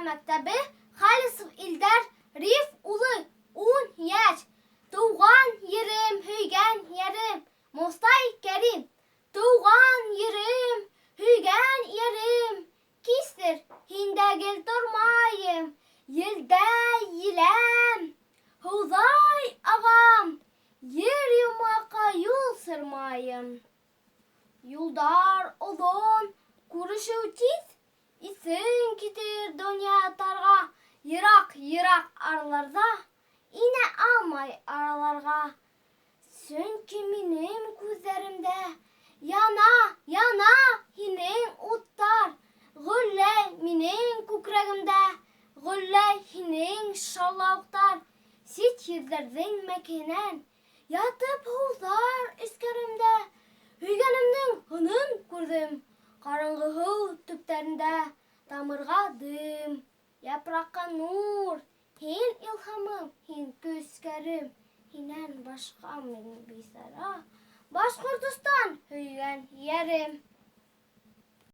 мәктәбе, Халисов Илдар Риф улы 10 яшь. Туган ерем, һөйгән ярем, Мостай Кәрим. Туган ерем, һөйгән ярем, Кистер, һиндә гел тормайым, Елдә еләм, Һыуҙай ағам, Ер йомаҡа юл сырмайым. Юлдар оҙон, күрешеү тиҙ, Иҫең китер донъя тарға, Йыраҡ-йыраҡ араларҙа Инә алмай араларға. Сөнки минең күҙҙәремдә Яна һинең уттар, Гөлләй минең күкрәгемдә, Гөлләй һинең шаулауыҡтар. Сит ерҙәрҙең мәкенән Ятып һыуҙар эскәремдә, Һөйгәнемнең һынын күрҙем, Ҡараңғы һыу төптәрендә. Тамырға дым, япраҡҡа нур, Һин илһамым, һин көскәрем, Һинән башҡа мин бисара, Башҡортостан һөйгән йәрем.